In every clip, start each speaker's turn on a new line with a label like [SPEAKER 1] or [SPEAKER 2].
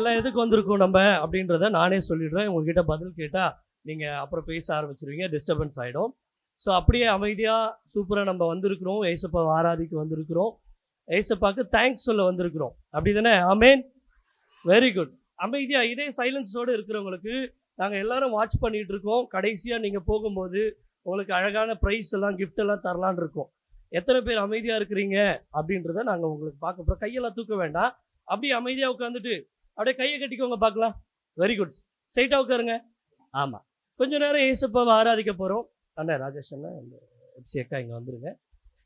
[SPEAKER 1] எல்லாம் எதுக்கு வந்திருக்கோம் நம்ம அப்படின்றத நானே சொல்லிடுறேன். உங்ககிட்ட பதில் கேட்டால் நீங்கள் அப்புறம் பேச ஆரம்பிச்சிருவீங்க, டிஸ்டர்பன்ஸ் ஆகிடும். ஸோ அப்படியே அமைதியாக சூப்பராக நம்ம வந்திருக்கிறோம். ஏசப்பா ஆராதிக்கு வந்திருக்கிறோம். ஏசப்பாவுக்கு தேங்க்ஸ் சொல்ல வந்திருக்கிறோம். அப்படி தானே? ஆமேன். Very good. அமைதியாக இதே சைலன்ஸோடு இருக்கிறவங்களுக்கு நாங்கள் எல்லாரும் வாட்ச் பண்ணிகிட்டு இருக்கோம். கடைசியாக நீங்கள் போகும்போது உங்களுக்கு அழகான ப்ரைஸ் எல்லாம் கிஃப்ட் எல்லாம் தரலான்னு இருக்கோம். எத்தனை பேர் அமைதியாக இருக்கிறீங்க அப்படின்றத நாங்கள் உங்களுக்கு பார்க்க போகிறோம். கையெல்லாம் தூக்க வேண்டாம், அப்படியே அமைதியாக உட்காந்துட்டு அப்படியே கையை கட்டிக்கோங்க பார்க்கலாம். Very good. ஸ்ட்ரைட்டாக உட்காருங்க. ஆமாம், கொஞ்சம் நேரம் ஏசப்பாவை ஆராதிக்க போகிறோம். அண்ணா ராஜேஷ் அண்ணா, இந்த எப்சி அக்கா இங்கே வந்துருங்க.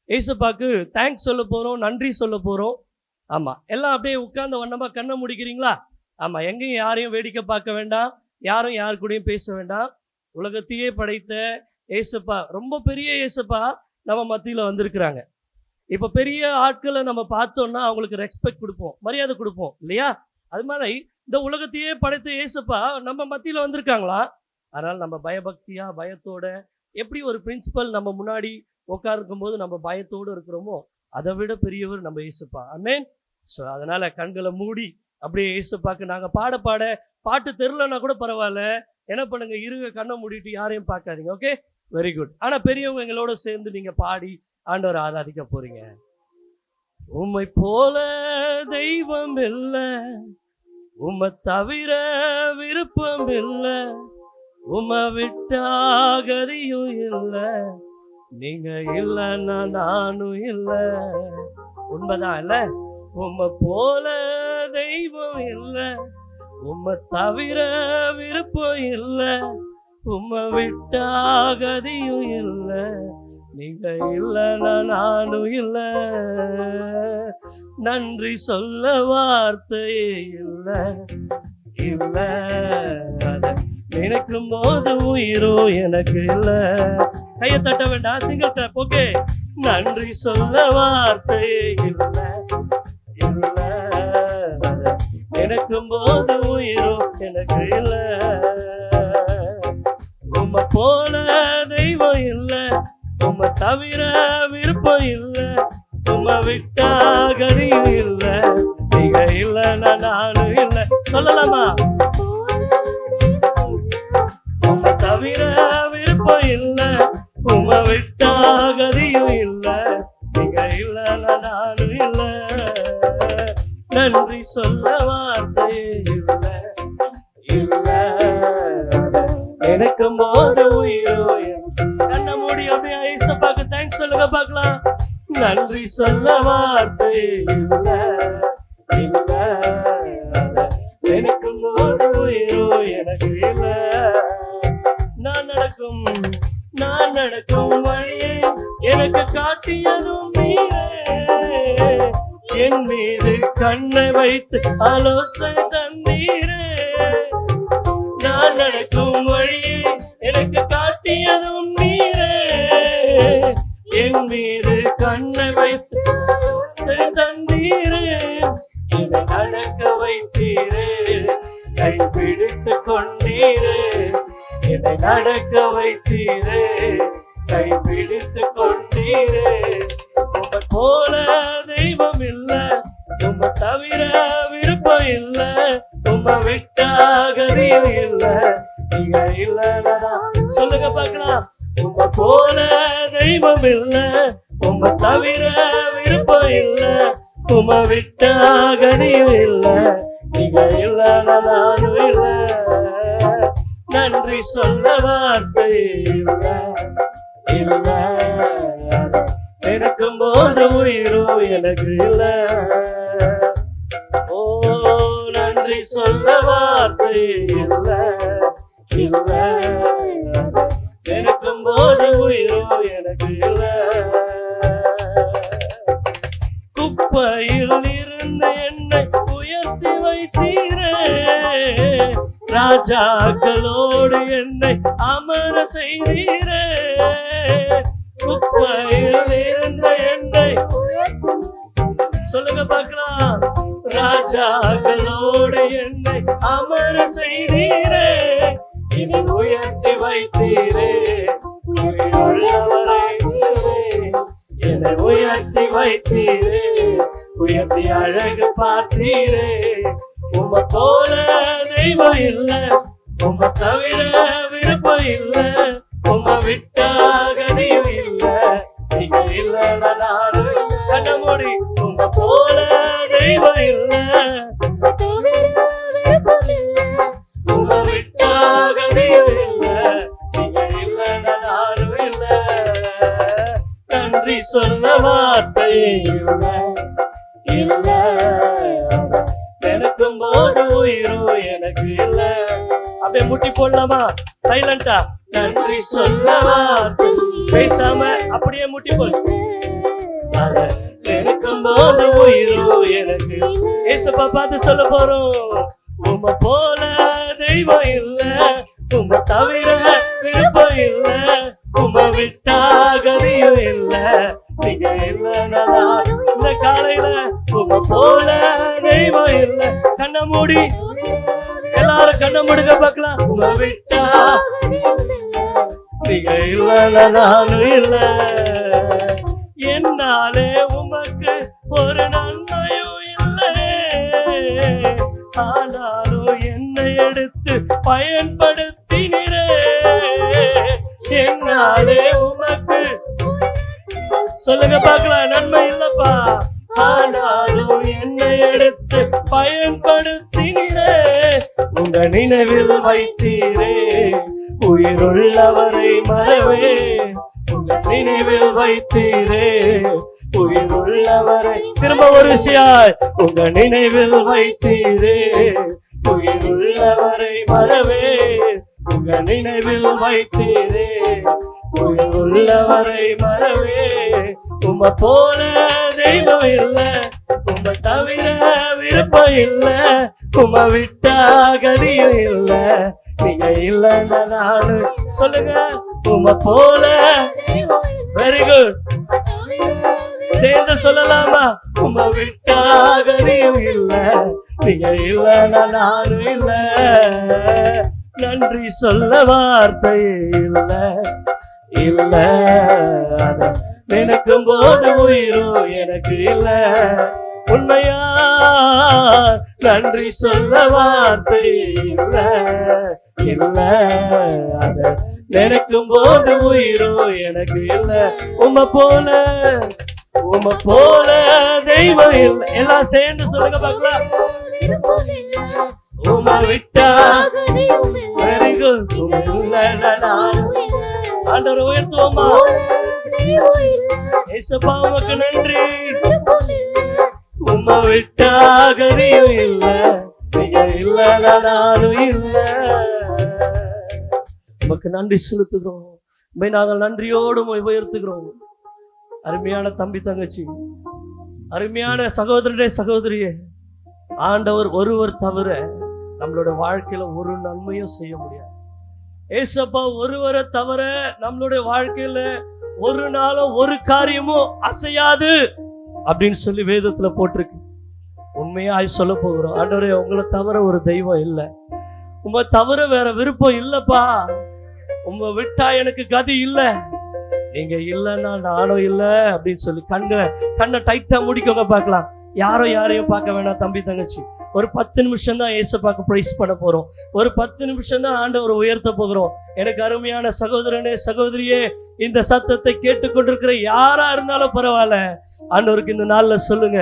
[SPEAKER 1] ஏசப்பாவுக்கு தேங்க்ஸ் சொல்ல போகிறோம், நன்றி சொல்ல போகிறோம். ஆமாம், எல்லாம் அப்படியே உட்கார்ந்த வண்ணமாக கண்ணை முடிக்கிறீங்களா? ஆமாம், எங்கேயும் யாரையும் வேடிக்கை பார்க்க வேண்டாம், யாரும் யார் கூடயும் பேச வேண்டாம். உலகத்தையே படைத்த ஏசப்பா, ரொம்ப பெரிய ஏசப்பா நம்ம மத்தியில் வந்திருக்கிறாங்க. இப்போ பெரிய ஆட்களை நம்ம பார்த்தோம்னா அவங்களுக்கு ரெஸ்பெக்ட் கொடுப்போம், மரியாதை கொடுப்போம் இல்லையா? அது மாதிரி இந்த உலகத்தையே படைத்த ஏசப்பா நம்ம மத்தியில் வந்திருக்காங்களா? அதனால் நம்ம பயபக்தியா, பயத்தோட, எப்படி ஒரு பிரின்சிபல் நம்ம முன்னாடி உட்காருக்கும் போது நம்ம பயத்தோடு இருக்கிறோமோ அதை விட பெரியவர் நம்ம ஏசப்பா. ஆமென். ஸோ அதனால் கண்களை மூடி அப்படியே ஏசப்பாக்கு நாங்கள் பாட பாட்டு தெரிலன்னா கூட பரவாயில்ல, என்ன பண்ணுங்க, இருக கண்ணை மூடிட்டு யாரையும் பார்க்காதீங்க. Okay, very good. ஆனால் பெரியவங்க எங்களோட சேர்ந்து நீங்கள் பாடி ஆண்டவர் ஆராதிக்க போறீங்க. உம்மை போல தெய்வம் இல்லை, உம்மை தவிர விருப்பம் இல்லை, உம்மை விட்டா கதியும் இல்லை, நீங்க இல்லைன்னா நானும் இல்லை. உண்மைதான் இல்லை? உம்மை போல தெய்வம் இல்லை, உம்மை தவிர விருப்பம் இல்லை, உம்மை விட்டா கதியும் இல்லை, நீங்க இல்லைன்னா நானும் இல்லை. நன்றி சொல்ல வார்த்தையே இல்லை, இல்லை நினைக்கும் போது உயிரோ எனக்கு இல்லை. கையை தட்ட வேண்டாம், சிங்கிள் டேப். ஓகே. நன்றி சொல்ல வார்த்தையே இல்லை, இல்லை நினைக்கும் போது உயிரோ எனக்கு இல்லை. உம்மை போல தெய்வம் இல்லை, உம்மை தவிர விருப்பம் இல்லை, உம்மை விட்டா கதியும் இல்லை, நீங்க இல்லைன்னா நானும் இல்லை. சொல்லலாமா? உம்மை தவிர விருப்பம் இல்லை, உம்மை விட்டா கதியும் இல்லை, நீங்க இல்லைன்னா நானும் இல்லை. நன்றி சொல்ல வார்த்தையே இல்லை, இல்லை நினைக்கும் போது உயிரோ. கண்ண மூடி அப்படியே ஏசப்பாக்கு தேங்க்ஸ் சொல்லுங்க பார்க்கலாம். நன்றி சொல்ல வார்த்தையே இல்லை, இல்லை நினைக்கும் போது உயிரோ எனக்கு இல்லை. நான் நடக்கும் வழியை எனக்கு காட்டியதும் நீரே, என் மீது கண்ணை வைத்து ஆலோசனை தந்தீரே. நான் நடக்கும் வழியை எனக்கு காட்டியதும் நீரே, என் மீது கண்ணை வைத்து ஆலோசனை தந்தீரே. என்னை நடக்க வைத்தீரே, கை பிடித்து கொண்டீரே, என்னை நடக்க வைத்தீரே, கை பிடித்து கொண்டீரே. உம்மை போல தெய்வம் இல்லை, உம்மை தவிர விருப்பம் இல்லை, உம்மை விட்டா கதியும் இல்லை, நீங்க இல்லைன்னா. சொல்லுங்க பார்க்கலாம். உம்மை போல தெய்வம் இல்லை, உம்மை தவிர விருப்பம் இல்லை, உம்மை விட்டா கதியும் இல்லை, நீங்க இல்லைன்னா நானும் இல்லை. நன்றி சொல்ல வார்த்தை இல்லை, இல்லை நினைக்கும் போது உயிரோ எனக்கு இல்லை. ஓ நன்றி சொல்ல வார்த்தை இல்லை, இல்லை நினைக்கும் போது உயிரோ எனக்கு இல்லை. குப்பையில் இருந்து என்னை உயர்த்தி வைத்தீரே, ராஜாக்களோடு என்னை அமர செய்தீரே. குப்பையில் இருந்த என்னை சொல்லுங்க பார்க்கலாம். ராஜாக்களோடு என்னை அமர செய்தீரே, என்னை உயர்த்தி வைத்தீரே, உள்ளவரை என்னை உயர்த்தி வைத்தீரே, உயர்த்தி அழகு பார்த்தீரே, உம்மை போல தெய்வம் இல்ல, உம்மை தவிர விருப்பம் இல்ல, உம்மை விட்டா கதியும் இல்ல, நீங்க இல்ல நானும் கண்ண மூடி. உம்மை போல தெய்வம் இல்ல, உம்மை விட்டா கதியும் இல்ல, நீங்க இல்ல நானும் இல்ல. நன்றி சொன்ன வார்த்தை இல்ல இல்ல, நினைக்கும் போது உயிரோ எனக்கு இல்ல. அப்படியே முட்டி போடலாமா சைலண்டா? நன்றி சொன்ன வார்த்தை பேசாம அப்படியே முட்டி போடு. நினைக்கும் போது உயிரோ எனக்கு. ஏசப்பா பார்த்து சொல்ல போறோம். உம்மை போல தெய்வம் இல்ல, உம்மை தவிர விருப்பம் இல்ல, உம்மை விட்டா கதியும் இல்ல, நீங்க இல்ல. இந்த காலையில உம்மை போல தெய்வம் இல்ல. கண்ண மூடி எல்லாரும் கண்ண மூடுங்க பார்க்கலாம். உம்மை விட்டா நீங்க இல்ல நானும் இல்ல. என்னாலே உமக்கு ஒரு நன்மையும் இல்லை, ஆனாலும் என்னை எடுத்து பயன்படுத்தினரே. என்னாலே உமக்கு சொல்லுங்க பார்க்கலாம். நன்மை இல்லப்பா, ஆனாலும் என்னை எடுத்து பயன்படுத்தினரே. உங்க நினைவில் வைத்தீரே உயிருள்ளவரை மறவே. உங்க நினைவில் வைத்தீரே உயிருள்ளவரை. திரும்ப ஒரு விஷயம். உங்க நினைவில் வைத்தீரே உயிருள்ளவரை மறவே. உங்க நினைவில் வைத்தீரே உயிருள்ளவரை மறவே. உம்மை போல தெய்வம் இல்ல, உம்மை தவிர விருப்பம் இல்ல, உம்மை விட்டா கதியும் இல்ல, நீங்க இல்ல நானு. சொல்லுங்க. உம்மை போல. Very good. சேர்ந்து சொல்லலாமா? உம்மை விட்டா கதியும் இல்ல, நீங்க இல்ல நானும் இல்ல. நன்றி சொல்ல வார்த்தை இல்ல இல்ல, அத நினைக்கும் போது உயிரோ எனக்கு இல்ல. உண்மையா நன்றி சொல்ல வார்த்தை இல்ல இல்ல, அத நினைக்கும் போது உயிரோ எனக்கு இல்ல. உம்மை போல உம்மை போல தெய்வம் இல்ல. எல்லாம் சேர்ந்து சொல்லுங்க பார்க்கலாம். உம்மை விட்டா வெரி குட். ஆண்டவரை உயர்த்துவோமா? ஏசப்பா உமக்கு நன்றி. உம்மை விட்டா கதியும் இல்ல, நீங்க இல்ல நானும் இல்ல. உமக்கு நன்றி செலுத்துகிறோம். நாங்கள் நன்றியோடு உயர்த்துகிறோம். அருமையான தம்பி தங்கச்சி, அருமையான சகோதரனே சகோதரியே, ஆண்டவர் ஒருவர் தவிர நம்மளோட வாழ்க்கையில ஒரு நன்மையும் செய்ய முடியாது. ஏசப்பா ஒருவரை தவிர நம்மளுடைய வாழ்க்கையில ஒரு நாளும் ஒரு காரியமும் அசையாது அப்படின்னு சொல்லி வேதத்துல போட்டிருக்கு. உண்மையாய் சொல்ல போகிறோம். ஆண்டவரே, உங்களை தவிர ஒரு தெய்வம் இல்லை, உங்களை தவிர வேற விருப்பம் இல்லப்பா, உங்களை விட்டா எனக்கு கதி இல்லை, நீங்க இல்லைன்னா நானும் இல்லை அப்படின்னு சொல்லி கண்ணை டைட்டா முடிக்கோங்க. பார்க்கலாம். யாரையும் பார்க்க வேணாம். தம்பி தங்கச்சி, ஒரு 10 நிமிஷம் தான் ஏசப்பாக்கு பிரைஸ் பண்ண போறோம். ஒரு 10 நிமிஷம் தான் ஆண்டவரை உயர்த்த போகிறோம். எனக்கு அருமையான சகோதரனே சகோதரியே, இந்த சத்தத்தை கேட்டுக்கொண்டிருக்கிற யாரா இருந்தாலும் பரவாயில்ல, ஆண்டவருக்கு இந்த நாள்ல சொல்லுங்க.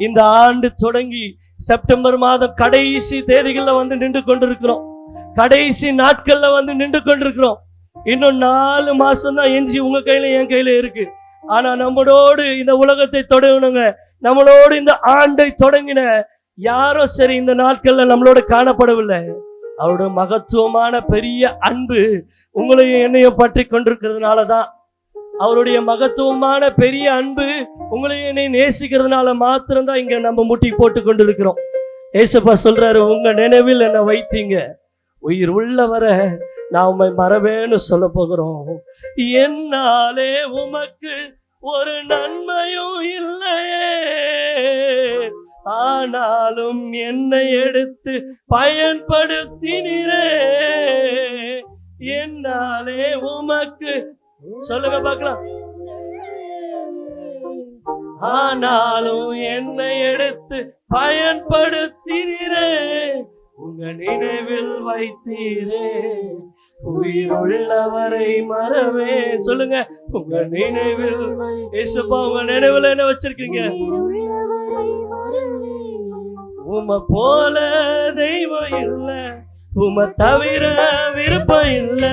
[SPEAKER 1] இந்த ஆண்டு தொடங்கி செப்டம்பர் மாதம் கடைசி தேதிகள்ல வந்து நின்று கொண்டிருக்கிறோம். கடைசி நாட்கள்ல வந்து நின்று கொண்டிருக்கிறோம். இன்னும் 4 மாசம் தான் எஞ்சி உங்க கையில என் கையில இருக்கு. ஆனா நம்மளோடு இந்த உலகத்தை தொடங்கணுங்க, நம்மளோடு இந்த ஆண்டை தொடங்கின யாரோ சரி இந்த நாட்கள்ல நம்மளோட காணப்படவில்லை. அவருடைய மகத்துவமான பெரிய அன்பு உங்களையும் என்னையும் பற்றி கொண்டிருக்கிறதுனாலதான், அவருடைய மகத்துவமான பெரிய அன்பு உங்களையும் என்னையும் நேசிக்கிறதுனால மாத்திரம்தான் இங்க நம்ம முட்டி போட்டு கொண்டிருக்கிறோம். ஏசப்பா சொல்றாரு, உங்க நினைவில் என்ன வைத்தீங்க, உயிர் உள்ளவரை நான் உம்மை மறவேன்னு சொல்ல போகிறோம். என்னாலே உமக்கு ஒரு நன்மையும் இல்லையே, ஆனாலும் என்னை எடுத்து பயன்படுத்தினீரே. என்னாலே உமக்கு சொல்லுங்க பார்க்கலாம். ஆனாலும் என்னை எடுத்து பயன்படுத்தினீரே, உங்க நினைவில் வைத்தீரே, உயிருள்ளவரை மறவேன். சொல்லுங்க, உங்க நினைவில். ஏசப்பா, உங்க நினைவுல என்ன வச்சிருக்கீங்க? உம்மை போல தெய்வம் இல்ல, உம்மை தவிர விருப்பம் இல்ல,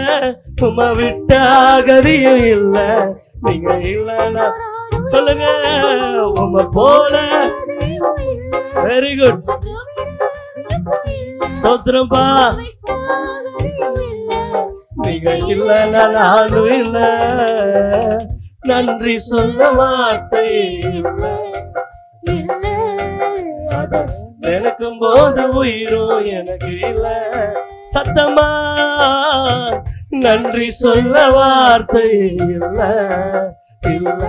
[SPEAKER 1] உம்மை விட்டா கதியும் இல்ல, நீங்க இல்லனா. சொல்லுங்க, உம்மை போல. வெரி குட், ஸ்தோத்திரம்பா. நீங்க இல்லனா நானும் இல்ல, நன்றி சொல்ல வார்த்தை இல்ல, நினைக்கும் போது உயிரும் எனக்கு இல்ல. சத்தமா நன்றி சொல்ல வார்த்தை இல்ல, இல்ல,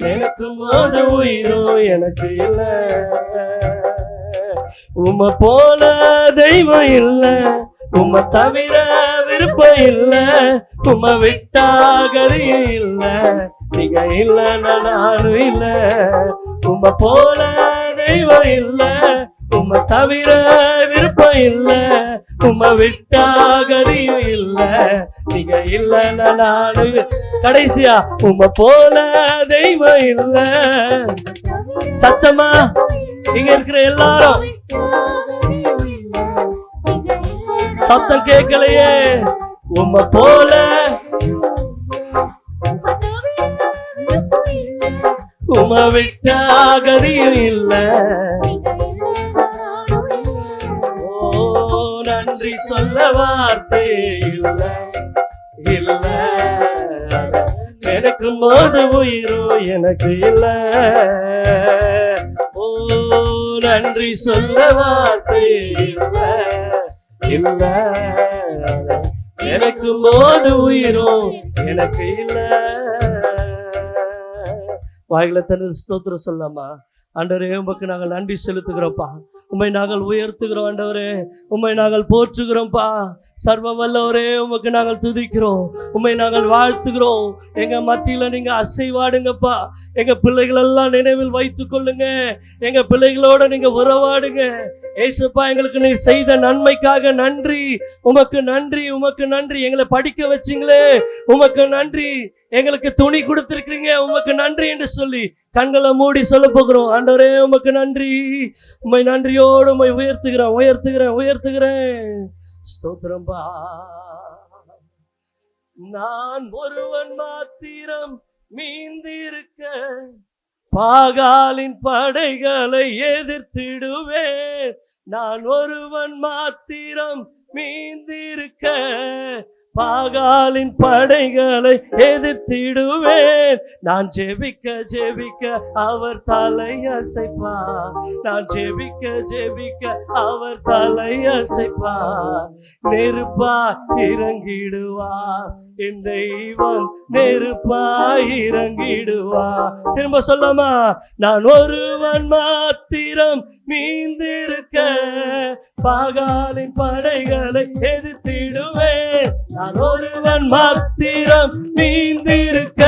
[SPEAKER 1] நினைக்கும் போது உயிரும் எனக்கு இல்ல. உம்மை போல தெய்வம் இல்ல, உம்மை தவிர விருப்பம் இல்ல, உம்மை விட்டா கதியும் இல்ல, நீங்க இல்லன்னா நானும் இல்ல. உம்மை போல தெய்வம் இல்ல, உம்மை தவிர விருப்பம் இல்ல, உம்மை விட்டா கதியும் இல்ல, நீங்க இல்லன்னா நானும். கடைசியா, உம்மை போல தெய்வம் இல்ல. சத்தமா இங்க இருக்கிற எல்லாரும் சத்தம் கேட்கலையே. உம்மை போல, உம்மை விட்டா கதியும் இல்ல. ஓ, நன்றி சொல்ல வார்த்தை இல்ல, இல்ல, நினைக்கும் போது உயிரும் எனக்கு இல்ல. ஓ, நன்றி சொல்ல வார்த்தை இல்ல, இல்ல, நினைக்கும் போது உயிரும் எனக்கு இல்ல. வாயில தனது ஸ்தோத்திரம் சொல்லாமா? ஆண்டவரே, உமக்கு நாங்கள் நன்றி செலுத்துகிறோம்ப்பா, உம்மை நாங்கள் உயர்த்துகிறோம் ஆண்டவரே, உம்மை நாங்கள் போற்றுகிறோம்ப்பா. சர்வ வல்லவரே, உமக்கு நாங்கள் துதிக்கிறோம், உம்மை நாங்கள் வாழ்த்துகிறோம். எங்க மத்தியில நீங்க அசைவாடுங்கப்பா. எங்க பிள்ளைகள் எல்லாம் நினைவில் வைத்துக் கொள்ளுங்க. எங்க பிள்ளைகளோட நீங்க உறவாடுங்க. ஏசப்பா, எங்களுக்கு நீ செய்த நன்மைக்காக நன்றி. உமக்கு நன்றி, உமக்கு நன்றி. எங்களை படிக்க வச்சிங்களே, உமக்கு நன்றி. எங்களுக்கு துணி கொடுத்திருக்கீங்க, உமக்கு நன்றி என்று சொல்லி கண்களை மூடி சொல்ல போகிறோம். ஆண்டவரே, உமக்கு நன்றி. உம்மை நன்றியோடு உம்மை உயர்த்துகிறேன், உயர்த்துகிறேன், உயர்த்துகிறேன். ஸ்தோத்திரம்பா. நான் ஒருவன் மாத்திரம் மீந்திருக்க பாகாலின் படைகளை எதிர்த்திடுவேன். நான் ஒருவன் மாத்திரம் மீந்திருக்க பாகாலின் படைகளை எதிர்த்திடுவேன். நான் ஜெபிக்க ஜெபிக்க அவர் தலை அசைப்பார். நான் ஜெபிக்க ஜெபிக்க அவர் தலை அசைப்பார். நெருப்பா இறங்கிடுவார் என் தெய்வம், நெருப்பா இறங்கிடுவார். திரும்ப சொல்லாமா? நான் ஒருவன் மாத்திரம் மீந்திருக்க பாகாலின் படைகளை எதிர்த்திடுவேன். நான் ஒருவன் மாத்திரம் மீந்திருக்க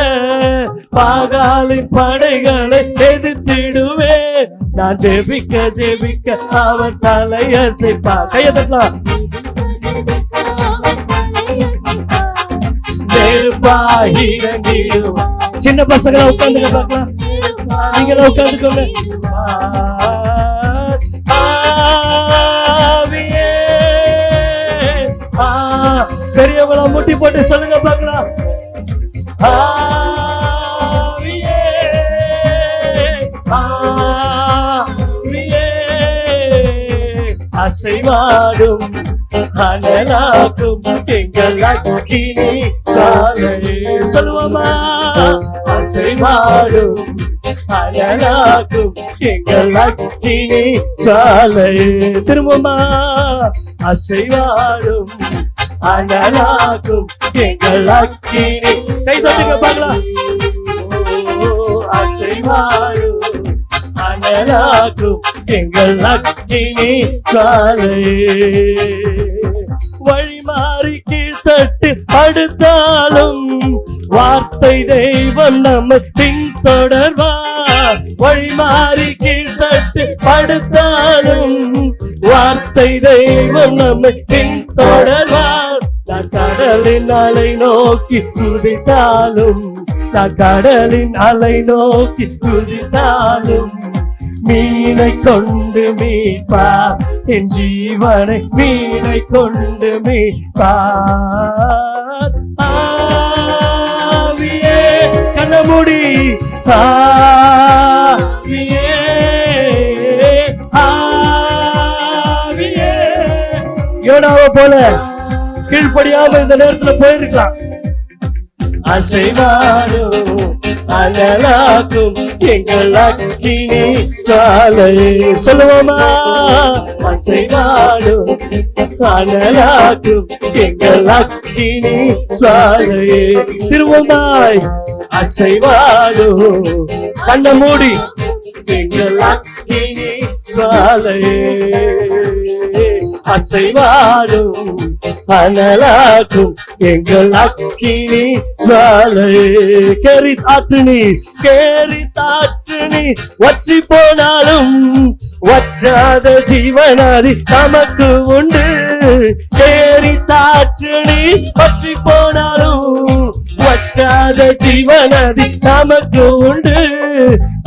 [SPEAKER 1] பாகாலின் படைகளை எதிர்த்திடுவேன். நான் ஜெபிக்க ஜெபிக்க அவர் தலை அசைப்பார். கையை தட்டலாம். நெருப்பா இறங்கிடுவார். சின்ன பசங்களை உட்காந்துக்க பார்க்கலாம். நீங்கள உட்காந்துக்கோங்க. பெரியவங்கள முட்டி போட்டு சொல்லுங்க பார்க்கலாம். அசைவாடும் அனலாக்கும் எங்கள் அக்கினி சாலை. சொல்லுவோமா? அசைவாடும் அனலாக்கும் எங்கள் அக்கினி சாலை. திரும்பமா? அசைவாடும் அனலாக்கும் எங்கள் அக்கினி. கை தட்டுங்க பார்க்கலாம். அசைவாடும் அனலாக்கும் எங்கள் அக்கினி சாலை. வழி மாறி கீழ்த்தட்டு அடுத்தாலும் வார்த்தை தெய்வம் நம்ம பின் தொடர்வார். வழி மாறி கீழ்த்தட்டு படுத்தாலும் வார்த்தை தெய்வம் நம்மை பின்தொடர்வார். நான் கடலின் அலை நோக்கி குதித்தாலும், நான் கடலின் அலை நோக்கி குதித்தாலும் மீனை கொண்டு மீட்பார். என் ஜீவனை மீனை கொண்டு மீட்பார். ஆவியே கண்ணமுடி, ஆவியே ஆவியே. யோனாவை போல கீழ்ப்படியாம இந்த நேரத்துல போயிருக்கலாம். அசைவாடும் அனலாக்கும் எங்கள் அக்கினி ஜுவாலையே. சொல்லுவோமா? அசைவாடும் அனலாக்கும் எங்கள் அக்கினி ஜுவாலையே. திரும்பமாய் அசைவாடும் கண்ண மூடி எங்கள் அக்கினி ஜுவாலையே. அசைவாடும் அனலாக்கும் எங்கள் அக்கினி ஜுவாலையே. கேரி தாற்று நீர், கேரி தாற்று நீர் வற்றி போனாலும் வற்றாத ஜீவனாதி நமக்கு உண்டு. கேரி தாற்று நீர் வற்றி போனாலும் வற்றாத ஜீவனாதி நமக்கு உண்டு.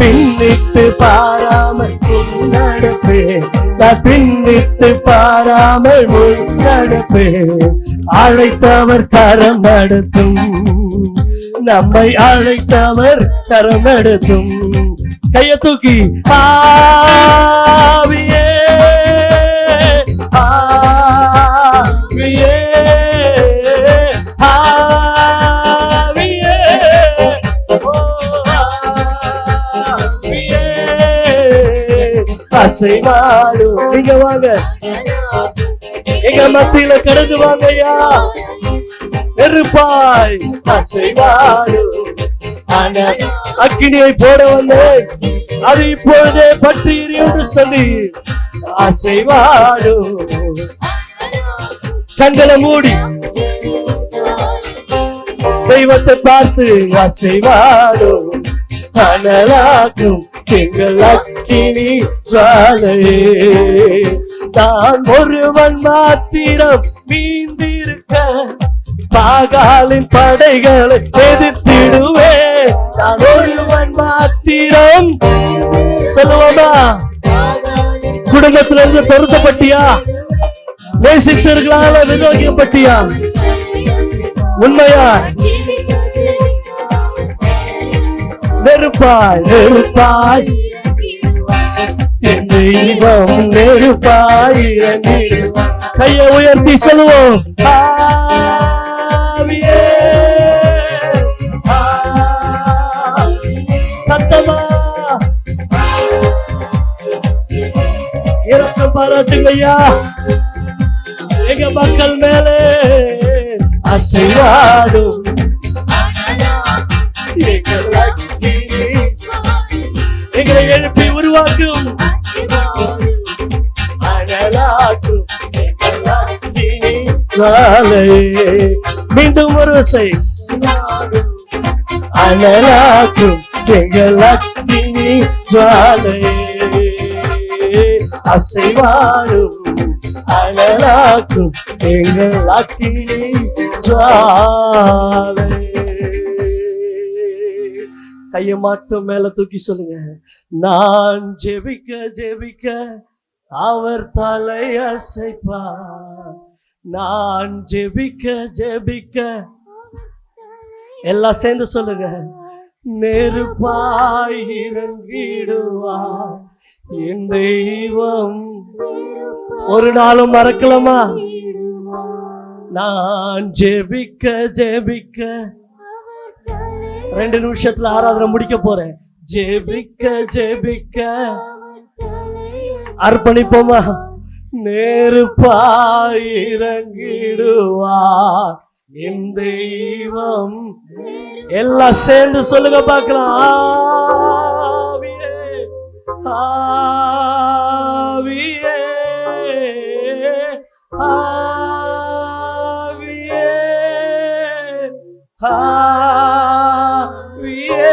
[SPEAKER 1] பின்னிட்டு பாராமல் முன்னடப்பேன், நான் பின்னிட்டு பாராமல் முன்னடப்பேன். அழைத்தவர் கரம் நடத்தும், நம்மை அழைத்தவர் கரம் நடத்தும். கையை தூக்கி ஆவியே ஆவியே ஆவியே ஆவியே. அசைவாடும். நீங்க வாங்க, எங்க மத்தியில கடந்து வாங்கய்யா. நெருப்பாய் அசைவாடும் அக்கினியை போட வந்தேன், அது இப்பொழுதே பற்றி எரியும் சொல்லி அசைவாடும். கண்களை மூடி தெய்வத்தை பார்த்து அசைவாடும் அனலாக்கும் எங்கள் அக்கினி ஜுவாலையே. நான் ஒருவன் மாத்திரம் மீந்திருக்க பாகாலின் படைகளை எதிர்த்திடுவேன். நான் ஒருவன் மாத்திரம். சொல்லுவோமா? குடும்பத்தில இருந்து பொருத்தப்பட்டியா? நேசித்தர்களால விரோகிக்கப்பட்டியா? உண்மையா? நெருப்பாய் நெருப்பாய் என் தெய்வம் நெருப்பாய். கையை உயர்த்தி சொல்லுவோம். ஆவியே சத்தமா இரக்கம் பாராட்டுங்கய்யா எங்க மக்கள் மேலே. அசைவாடும் எங்களை எழுப்பி உருவாக்கும் அனலாக்கும் மீண்டும் ஒரு வசை. அனலாக்கும் எங்கள் அக்கினி ஜுவாலையே. அசைவாடும் அனலாக்கும் எங்கள் அக்கினி ஜுவாலையே. கையை மாட்டம் மேல தூக்கி சொல்லுங்க. நான் ஜெபிக்க ஜெபிக்க அவர் தலை அசைப்பார். நான் ஜெபிக்க ஜெபிக்க எல்லாம் சேர்ந்து சொல்லுங்க. நெருப்பாய் இறங்கிடுவார் என் தெய்வம். ஒரு நாளும் மறக்கலாமா? நான் ஜெபிக்க ஜெபிக்க 2 நிமிஷத்துல ஆராதனை முடிக்க போறேன். ஜெபிக்க ஜெபிக்க அர்ப்பணிப்போமா? நெருப்பாய் இறங்கிடுவார் என் தெய்வம். எல்லாம் சேர்ந்து சொல்லுங்க பார்க்கலாம். ஆவியே ஆவியே ஆவியே ஆவியே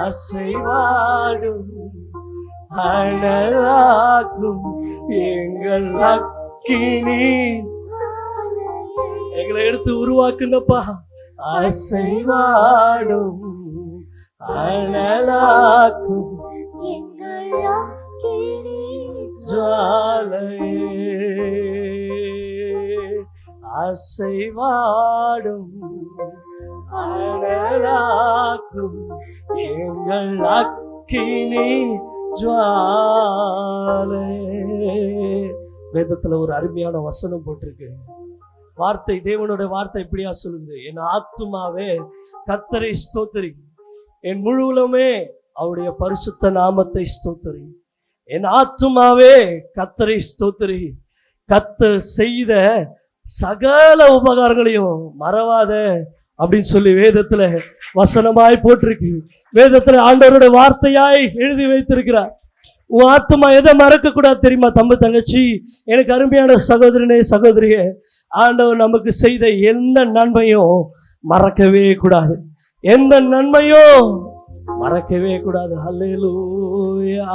[SPEAKER 1] அசைவாடும் அனலாக்கும் எங்கள் அக்கினி எங்களை எடுத்து உருவாக்குனப்பா. அசைவாடும் அனலாக்கும் ஜுவாலையே, அசைவாடும் அனலாக்கும் எங்கள் அக்கினி ஜுவாலையே. வேதத்துல ஒரு அருமையான வசனம் போட்டிருக்கு. வார்த்தை, தேவனுடைய வார்த்தை இப்படியா சொல்லுது, என் ஆத்துமாவே கர்த்தரை ஸ்தோத்திரி, என் முழுவலுமே அவருடைய பரிசுத்த நாமத்தை ஸ்தோத்திரி. என் ஆத்துமாவே கர்த்தரை ஸ்தோத்திரி, கர்த்தர் செய்த சகல உபகாரங்களையும் மறவாத அப்படின்னு சொல்லி வேதத்துல வசனமாய் போட்டிருக்கு. வேதத்துல ஆண்டவருடைய வார்த்தையாய் எழுதி வைத்திருக்கிறார். உன் ஆத்துமா எதை மறக்க கூடாது தெரியுமா தம்பி தங்கச்சி, எனக்கு அருமையான சகோதரனே சகோதரியே, ஆண்டவர் நமக்கு செய்த எந்த நன்மையும் மறக்கவே கூடாது, எந்த நன்மையும் மறக்கவே கூடாது. ஹல்லேலூயா,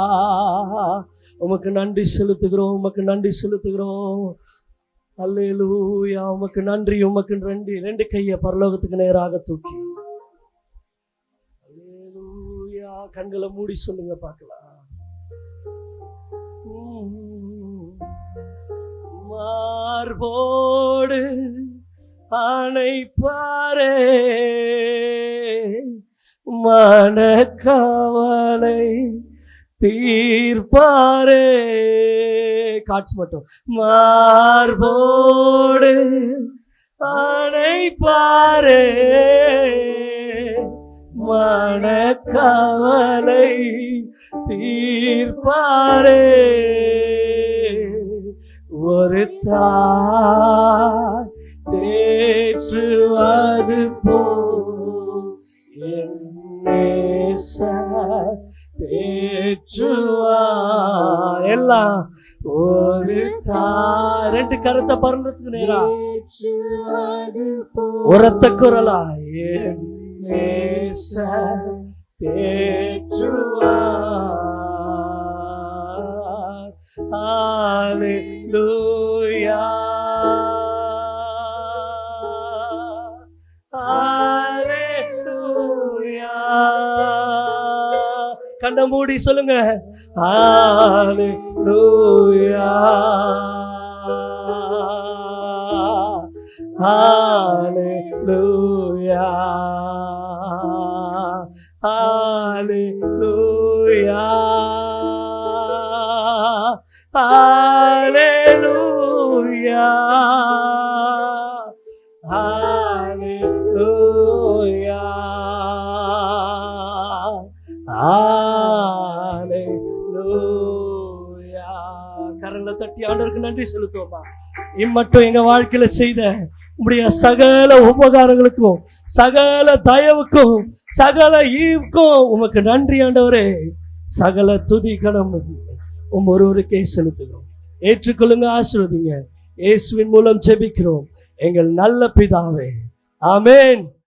[SPEAKER 1] உமக்கு நன்றி செலுத்துகிறோம், உமக்கு நன்றி செலுத்துகிறோம். ஹல்லேலூயா, உமக்கு நன்றி, உமக்கு நன்றி. ரெண்டு கையை பரலோகத்துக்கு நேராக தூக்கி ஹல்லேலூயா, கண்களை மூடி சொல்லுங்க பார்க்கலாம். மார்போடு அணைப்பாரே, மனக்கவலை தீர்ப்பாரே. காட்ஸ் மட்டும். மார்போடு அணைப்பாரே, மனக்கவலை தீர்ப்பாரே. ஒரு தாய் தேற்றுவது போல் என் நேசர் தேற்றுவார். எல்லாம் ஒரு தாய். ரெண்டு கருத்தை பரலத்துக்கு நேரா உரத்த குரலா, என் நேசர் தேற்றுவார். ஹல்லேலூயா, ஹல்லேலூயா. கண்ணை மூடி சொல்லுங்க. ஹல்லேலூயா, ஹல்லேலூயா, ஹல்லேலூயா, ஹல்லேலூயா, ஹல்லேலூயா, ஹல்லேலூயா. கரங்களை தட்டி ஆண்டவருக்கு நன்றி செலுத்துவோமா. இம்மட்டும் எங்க வாழ்க்கையில செய்த உம்முடைய சகல உபகாரங்களுக்கும் சகல தயவுக்கும் சகல ஈவுக்கும் உமக்கு நன்றி ஆண்டவரே. சகல துதி கணம் ஒருவருக்கே செலுத்துகிறோம். ஏற்றுக்கொள்ளுங்க, ஆசீர்வதிங்க. இயேசுவின் மூலம் ஜெபிக்கிறோம் எங்கள் நல்ல பிதாவே, ஆமென்.